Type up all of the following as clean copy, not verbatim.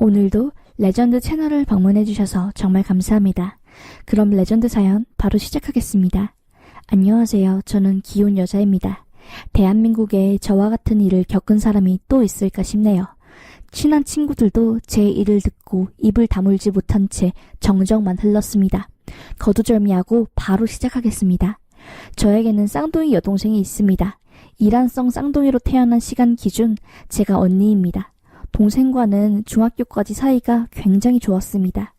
오늘도 레전드 채널을 방문해주셔서 정말 감사합니다. 그럼 레전드 사연 바로 시작하겠습니다. 안녕하세요. 저는 귀여운 여자입니다. 대한민국에 저와 같은 일을 겪은 사람이 또 있을까 싶네요. 친한 친구들도 제 일을 듣고 입을 다물지 못한 채 정적만 흘렀습니다. 거두절미하고 바로 시작하겠습니다. 저에게는 쌍둥이 여동생이 있습니다. 이란성 쌍둥이로 태어난 시간 기준 제가 언니입니다. 동생과는 중학교까지 사이가 굉장히 좋았습니다.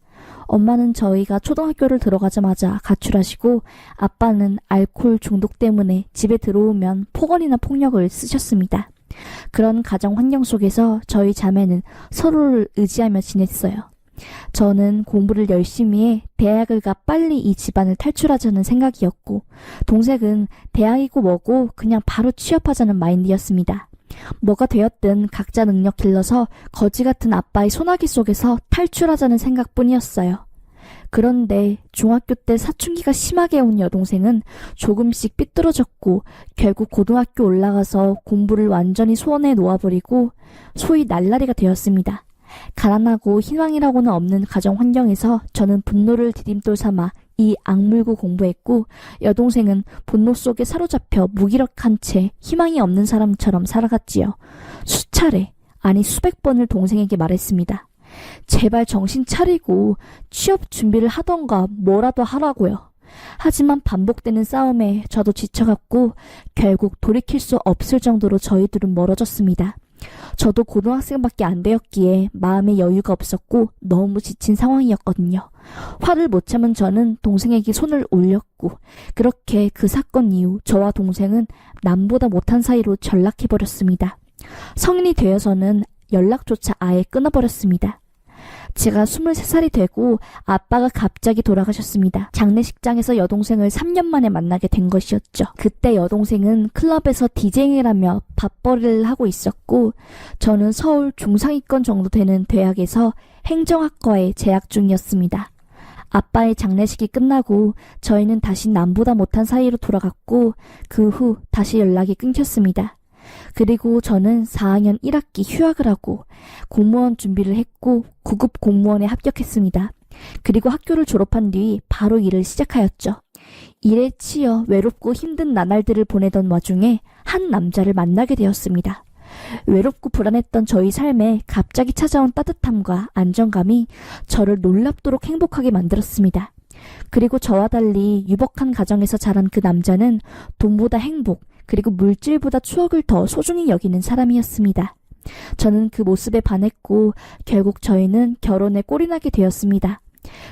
엄마는 저희가 초등학교를 들어가자마자 가출하시고 아빠는 알코올 중독 때문에 집에 들어오면 폭언이나 폭력을 쓰셨습니다. 그런 가정 환경 속에서 저희 자매는 서로를 의지하며 지냈어요. 저는 공부를 열심히 해 대학을 가 빨리 이 집안을 탈출하자는 생각이었고, 동생은 대학이고 뭐고 그냥 바로 취업하자는 마인드였습니다. 뭐가 되었든 각자 능력 길러서 거지 같은 아빠의 소나기 속에서 탈출하자는 생각뿐이었어요. 그런데 중학교 때 사춘기가 심하게 온 여동생은 조금씩 삐뚤어졌고 결국 고등학교 올라가서 공부를 완전히 손에 놓아버리고 소위 날라리가 되었습니다. 가난하고 희망이라고는 없는 가정 환경에서 저는 분노를 디딤돌 삼아 이 악물고 공부했고, 여동생은 분노 속에 사로잡혀 무기력한 채 희망이 없는 사람처럼 살아갔지요. 수차례, 아니 수백 번을 동생에게 말했습니다. 제발 정신 차리고 취업 준비를 하던가 뭐라도 하라고요. 하지만 반복되는 싸움에 저도 지쳐갔고 결국 돌이킬 수 없을 정도로 저희들은 멀어졌습니다. 저도 고등학생밖에 안 되었기에 마음의 여유가 없었고 너무 지친 상황이었거든요. 화를 못 참은 저는 동생에게 손을 올렸고, 그렇게 그 사건 이후 저와 동생은 남보다 못한 사이로 전락해버렸습니다. 성인이 되어서는 연락조차 아예 끊어버렸습니다. 제가 23살이 되고 아빠가 갑자기 돌아가셨습니다. 장례식장에서 여동생을 3년 만에 만나게 된 것이었죠. 그때 여동생은 클럽에서 디제잉을 하며 밥벌이를 하고 있었고, 저는 서울 중상위권 정도 되는 대학에서 행정학과에 재학 중이었습니다. 아빠의 장례식이 끝나고 저희는 다시 남보다 못한 사이로 돌아갔고, 그 후 다시 연락이 끊겼습니다. 그리고 저는 4학년 1학기 휴학을 하고 공무원 준비를 했고 9급 공무원에 합격했습니다. 그리고 학교를 졸업한 뒤 바로 일을 시작하였죠. 일에 치여 외롭고 힘든 나날들을 보내던 와중에 한 남자를 만나게 되었습니다. 외롭고 불안했던 저희 삶에 갑자기 찾아온 따뜻함과 안정감이 저를 놀랍도록 행복하게 만들었습니다. 그리고 저와 달리 유복한 가정에서 자란 그 남자는 돈보다 행복, 그리고 물질보다 추억을 더 소중히 여기는 사람이었습니다. 저는 그 모습에 반했고 결국 저희는 결혼에 꼴이나게 되었습니다.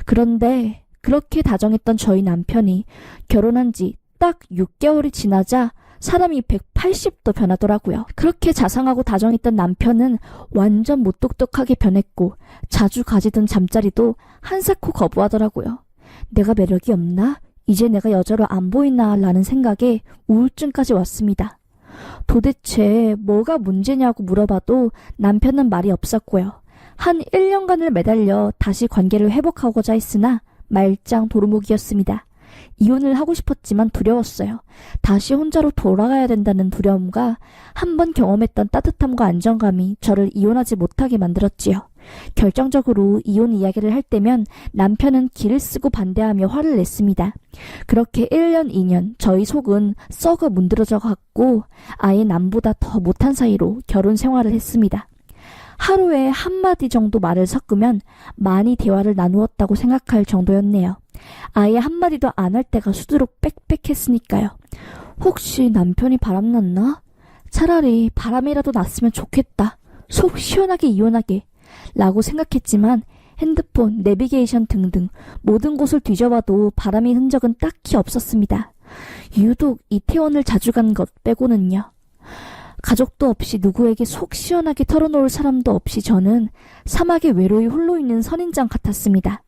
그런데 그렇게 다정했던 저희 남편이 결혼한 지 딱 6개월이 지나자 사람이 180도 변하더라고요. 그렇게 자상하고 다정했던 남편은 완전 무뚝뚝하게 변했고 자주 가지던 잠자리도 한사코 거부하더라고요. 내가 매력이 없나? 이제 내가 여자로 안 보이나 라는 생각에 우울증까지 왔습니다. 도대체 뭐가 문제냐고 물어봐도 남편은 말이 없었고요. 한 1년간을 매달려 다시 관계를 회복하고자 했으나 말짱 도루묵이었습니다. 이혼을 하고 싶었지만 두려웠어요. 다시 혼자로 돌아가야 된다는 두려움과 한 번 경험했던 따뜻함과 안정감이 저를 이혼하지 못하게 만들었지요. 결정적으로 이혼 이야기를 할 때면 남편은 기를 쓰고 반대하며 화를 냈습니다. 그렇게 1년, 2년 저희 속은 썩어 문드러져 갔고 아예 남보다 더 못한 사이로 결혼 생활을 했습니다. 하루에 한마디 정도 말을 섞으면 많이 대화를 나누었다고 생각할 정도였네요. 아예 한마디도 안 할 때가 수두룩 빽빽했으니까요. 혹시 남편이 바람났나? 차라리 바람이라도 났으면 좋겠다. 속 시원하게 이혼하게 라고 생각했지만 핸드폰, 내비게이션 등등 모든 곳을 뒤져봐도 바람의 흔적은 딱히 없었습니다. 유독 이태원을 자주 간 것 빼고는요. 가족도 없이 누구에게 속 시원하게 털어놓을 사람도 없이 저는 사막에 외로이 홀로 있는 선인장 같았습니다.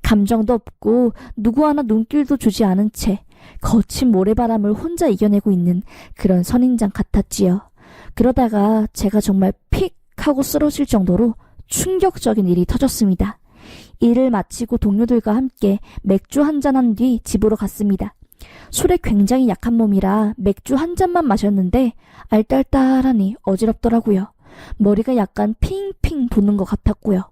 감정도 없고 누구 하나 눈길도 주지 않은 채 거친 모래바람을 혼자 이겨내고 있는 그런 선인장 같았지요. 그러다가 제가 정말 픽 하고 쓰러질 정도로 충격적인 일이 터졌습니다. 일을 마치고 동료들과 함께 맥주 한잔한 뒤 집으로 갔습니다. 술에 굉장히 약한 몸이라 맥주 한 잔만 마셨는데 알딸딸하니 어지럽더라고요. 머리가 약간 핑핑 도는 것 같았고요.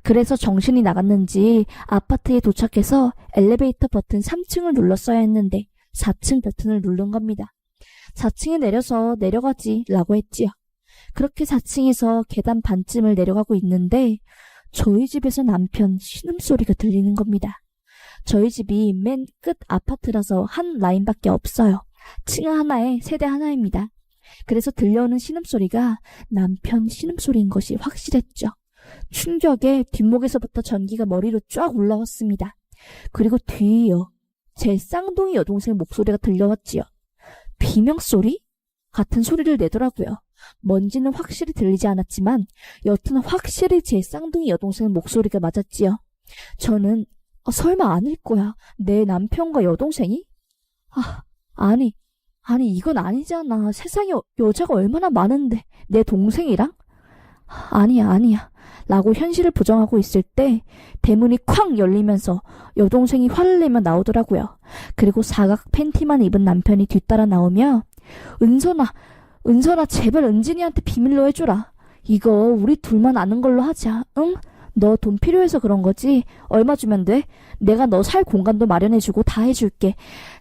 그래서 정신이 나갔는지 아파트에 도착해서 엘리베이터 버튼 3층을 눌렀어야 했는데 4층 버튼을 누른 겁니다. 4층에 내려서 내려가지 라고 했지요. 그렇게 4층에서 계단 반쯤을 내려가고 있는데 저희 집에서 남편 신음소리가 들리는 겁니다. 저희 집이 맨 끝 아파트라서 한 라인밖에 없어요. 층 하나에 세대 하나입니다. 그래서 들려오는 신음소리가 남편 신음소리인 것이 확실했죠. 충격에 뒷목에서부터 전기가 머리로 쫙 올라왔습니다. 그리고 뒤이어 제 쌍둥이 여동생 목소리가 들려왔지요. 비명소리? 같은 소리를 내더라고요. 뭔지는 확실히 들리지 않았지만 여튼 확실히 제 쌍둥이 여동생 목소리가 맞았지요. 저는 설마 아닐 거야. 내 남편과 여동생이? 아니 이건 아니잖아. 세상에 여자가 얼마나 많은데 내 동생이랑? 아니야 라고 현실을 부정하고 있을 때 대문이 쾅 열리면서 여동생이 화를 내며 나오더라고요. 그리고 사각 팬티만 입은 남편이 뒤따라 나오며 은선아 제발 은진이한테 비밀로 해주라. 이거 우리 둘만 아는 걸로 하자. 응? 너 돈 필요해서 그런 거지? 얼마 주면 돼? 내가 너 살 공간도 마련해주고 다 해줄게.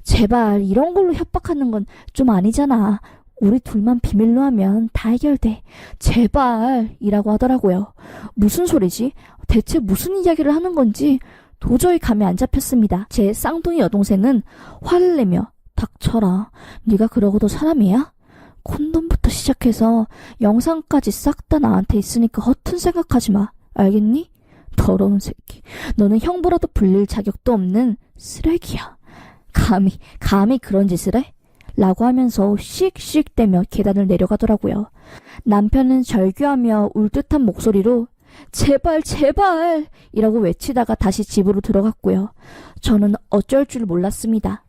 제발 이런 걸로 협박하는 건 좀 아니잖아. 우리 둘만 비밀로 하면 다 해결돼. 제발 이라고 하더라고요. 무슨 소리지? 대체 무슨 이야기를 하는 건지 도저히 감이 안 잡혔습니다. 제 쌍둥이 여동생은 화를 내며 닥쳐라. 네가 그러고도 사람이야? 콘돔부터 시작해서 영상까지 싹 다 나한테 있으니까 허튼 생각하지 마. 알겠니? 더러운 새끼. 너는 형부라도 불릴 자격도 없는 쓰레기야. 감히 그런 짓을 해? 라고 하면서 씩씩대며 계단을 내려가더라고요. 남편은 절규하며 울 듯한 목소리로 제발 이라고 외치다가 다시 집으로 들어갔고요. 저는 어쩔 줄 몰랐습니다.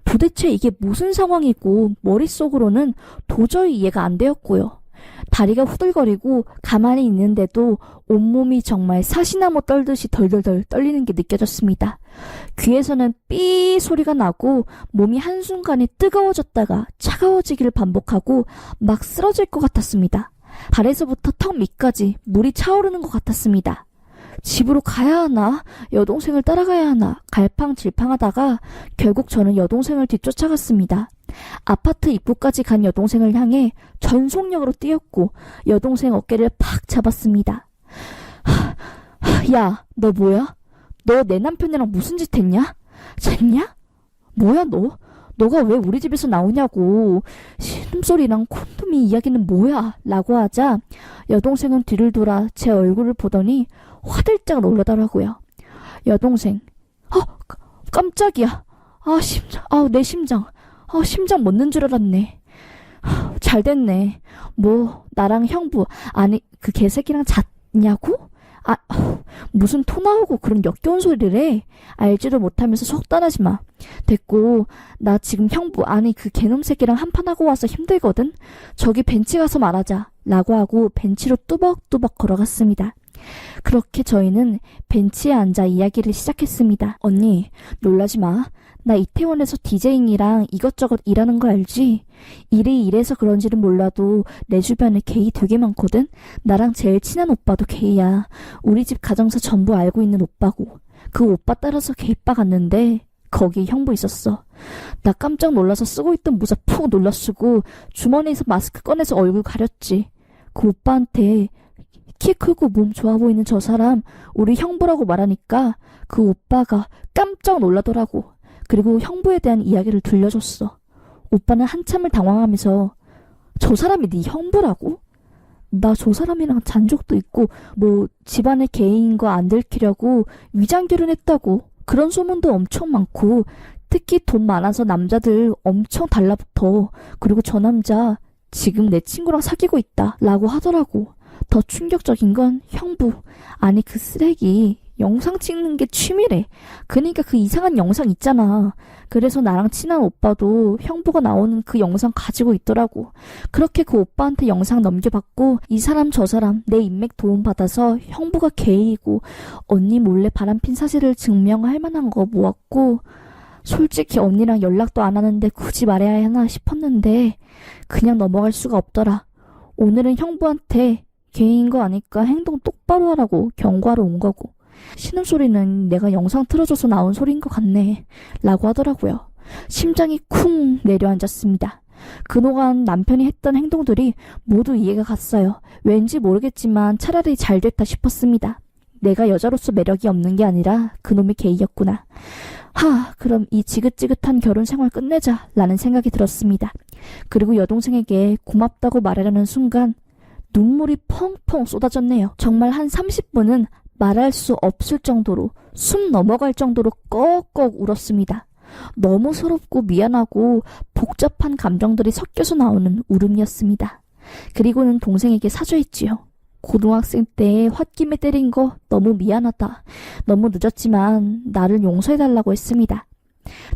도대체 이게 무슨 상황이고 머릿속으로는 도저히 이해가 안 되었고요. 다리가 후들거리고 가만히 있는데도 온몸이 정말 사시나무 떨듯이 덜덜덜 떨리는 게 느껴졌습니다. 귀에서는 삐 소리가 나고 몸이 한순간에 뜨거워졌다가 차가워지기를 반복하고 막 쓰러질 것 같았습니다. 발에서부터 턱 밑까지 물이 차오르는 것 같았습니다. 집으로 가야 하나? 여동생을 따라가야 하나? 갈팡질팡하다가 결국 저는 여동생을 뒤쫓아갔습니다. 아파트 입구까지 간 여동생을 향해 전속력으로 뛰었고 여동생 어깨를 팍 잡았습니다. 야, 너 뭐야? 너 내 남편이랑 무슨 짓 했냐? 잤냐? 뭐야 너? 너가 왜 우리 집에서 나오냐고. 신음소리랑 콘돔이 이야기는 뭐야? 라고 하자 여동생은 뒤를 돌아 제 얼굴을 보더니 화들짝 놀라더라고요. 여동생, 깜짝이야. 내 심장. 심장 멎는 줄 알았네. 잘 됐네. 뭐 나랑 형부, 아니 그 개새끼랑 잤냐고? 무슨 토 나오고 그런 역겨운 소리를 해. 알지도 못하면서 속단하지 마. 됐고, 나 지금 형부, 아니 그 개놈 새끼랑 한판하고 와서 힘들거든. 저기 벤치 가서 말하자 라고 하고 벤치로 뚜벅뚜벅 걸어갔습니다. 그렇게 저희는 벤치에 앉아 이야기를 시작했습니다. 언니, 놀라지 마. 나 이태원에서 디제잉이랑 이것저것 일하는 거 알지? 일이 이래서 그런지는 몰라도 내 주변에 게이 되게 많거든? 나랑 제일 친한 오빠도 게이야. 우리 집 가정사 전부 알고 있는 오빠고. 그 오빠 따라서 게이바 갔는데 거기 형부 있었어. 나 깜짝 놀라서 쓰고 있던 모자 푹 눌러 쓰고 주머니에서 마스크 꺼내서 얼굴 가렸지. 그 오빠한테 키 크고 몸 좋아 보이는 저 사람 우리 형부라고 말하니까 그 오빠가 깜짝 놀라더라고. 그리고 형부에 대한 이야기를 들려줬어. 오빠는 한참을 당황하면서 저 사람이 네 형부라고? 나 저 사람이랑 잔 적도 있고 뭐 집안의 개인인 거 안 들키려고 위장 결혼했다고. 그런 소문도 엄청 많고 특히 돈 많아서 남자들 엄청 달라붙어. 그리고 저 남자 지금 내 친구랑 사귀고 있다 라고 하더라고. 더 충격적인 건 형부, 아니 그 쓰레기 영상 찍는 게 취미래. 그러니까 그 이상한 영상 있잖아. 그래서 나랑 친한 오빠도 형부가 나오는 그 영상 가지고 있더라고. 그렇게 그 오빠한테 영상 넘겨받고 이 사람 저 사람 내 인맥 도움받아서 형부가 게이고 언니 몰래 바람핀 사실을 증명할 만한 거 모았고 솔직히 언니랑 연락도 안 하는데 굳이 말해야 하나 싶었는데 그냥 넘어갈 수가 없더라. 오늘은 형부한테 개인 거 아니까 행동 똑바로 하라고 경고하러 온 거고, 신음소리는 내가 영상 틀어줘서 나온 소리인 것 같네 라고 하더라고요. 심장이 쿵 내려앉았습니다. 그동안 남편이 했던 행동들이 모두 이해가 갔어요. 왠지 모르겠지만 차라리 잘 됐다 싶었습니다. 내가 여자로서 매력이 없는 게 아니라 그놈이 게이였구나. 그럼 이 지긋지긋한 결혼 생활 끝내자 라는 생각이 들었습니다. 그리고 여동생에게 고맙다고 말하려는 순간 눈물이 펑펑 쏟아졌네요. 정말 한 30분은 말할 수 없을 정도로, 숨 넘어갈 정도로 꺽꺽 울었습니다. 너무 서럽고 미안하고 복잡한 감정들이 섞여서 나오는 울음이었습니다. 그리고는 동생에게 사죄했지요. 고등학생 때 홧김에 때린 거 너무 미안하다. 너무 늦었지만 나를 용서해달라고 했습니다.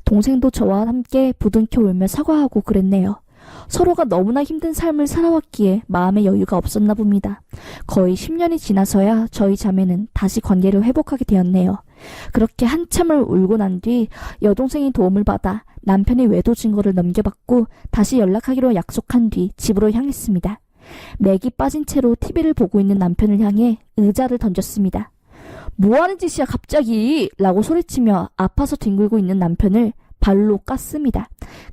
동생도 저와 함께 부둥켜 울며 사과하고 그랬네요. 서로가 너무나 힘든 삶을 살아왔기에 마음의 여유가 없었나 봅니다. 거의 10년이 지나서야 저희 자매는 다시 관계를 회복하게 되었네요. 그렇게 한참을 울고 난 뒤 여동생이 도움을 받아 남편의 외도 증거를 넘겨받고 다시 연락하기로 약속한 뒤 집으로 향했습니다. 맥이 빠진 채로 TV를 보고 있는 남편을 향해 의자를 던졌습니다. 뭐하는 짓이야 갑자기! 라고 소리치며 아파서 뒹굴고 있는 남편을 발로 깠습니다.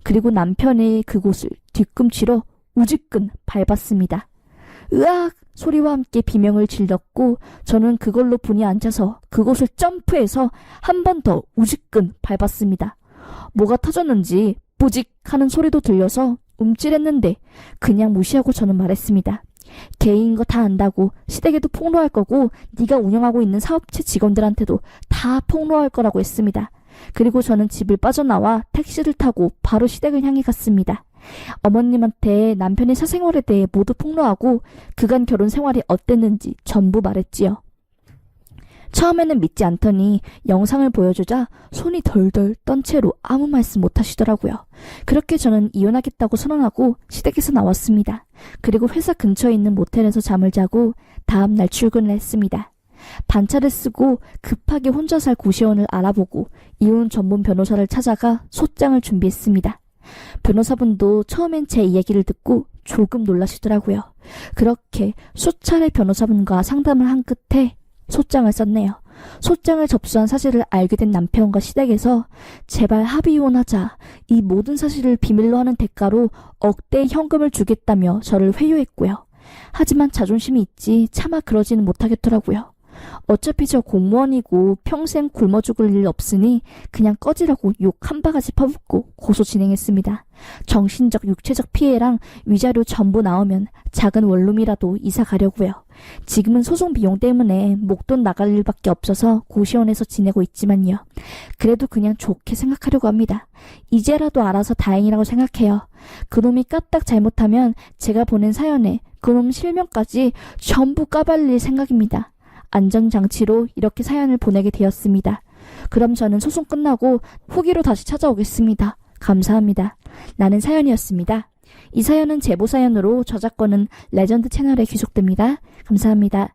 그리고 남편의 그곳을 뒤꿈치로 우지끈 밟았습니다. 으악! 소리와 함께 비명을 질렀고 저는 그걸로 분이 앉아서 그곳을 점프해서 한 번 더 우지끈 밟았습니다. 뭐가 터졌는지 뿌직 하는 소리도 들려서 움찔했는데 그냥 무시하고 저는 말했습니다. 개인 거 다 안다고 시댁에도 폭로할 거고 네가 운영하고 있는 사업체 직원들한테도 다 폭로할 거라고 했습니다. 그리고 저는 집을 빠져나와 택시를 타고 바로 시댁을 향해 갔습니다. 어머님한테 남편의 사생활에 대해 모두 폭로하고 그간 결혼 생활이 어땠는지 전부 말했지요. 처음에는 믿지 않더니 영상을 보여주자 손이 덜덜 떤 채로 아무 말씀 못 하시더라고요. 그렇게 저는 이혼하겠다고 선언하고 시댁에서 나왔습니다. 그리고 회사 근처에 있는 모텔에서 잠을 자고 다음 날 출근을 했습니다. 반차를 쓰고 급하게 혼자 살 고시원을 알아보고 이혼 전문 변호사를 찾아가 소장을 준비했습니다. 변호사분도 처음엔 제 이야기를 듣고 조금 놀라시더라고요. 그렇게 수차례 변호사분과 상담을 한 끝에 소장을 썼네요. 소장을 접수한 사실을 알게 된 남편과 시댁에서 제발 합의이혼하자, 이 모든 사실을 비밀로 하는 대가로 억대의 현금을 주겠다며 저를 회유했고요. 하지만 자존심이 있지 차마 그러지는 못하겠더라고요. 어차피 저 공무원이고 평생 굶어 죽을 일 없으니 그냥 꺼지라고 욕 한 바가지 퍼붓고 고소 진행했습니다. 정신적 육체적 피해랑 위자료 전부 나오면 작은 원룸이라도 이사 가려고요. 지금은 소송 비용 때문에 목돈 나갈 일밖에 없어서 고시원에서 지내고 있지만요. 그래도 그냥 좋게 생각하려고 합니다. 이제라도 알아서 다행이라고 생각해요. 그놈이 까딱 잘못하면 제가 보낸 사연에 그놈 실명까지 전부 까발릴 생각입니다. 안전장치로 이렇게 사연을 보내게 되었습니다. 그럼 저는 소송 끝나고 후기로 다시 찾아오겠습니다. 감사합니다. 나는 사연이었습니다. 이 사연은 제보 사연으로 저작권은 레전드 채널에 귀속됩니다. 감사합니다.